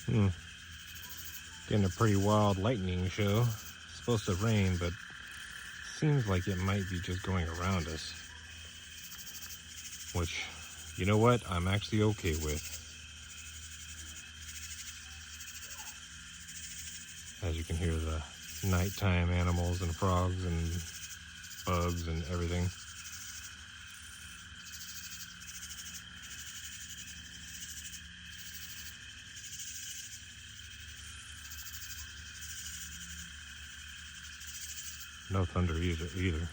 Hmm. Getting a pretty wild lightning show. It's supposed to rain, but seems like it might be just going around us. Which, you know what, I'm actually okay with. As you can hear the nighttime animals and frogs and bugs and everything. No thunder either.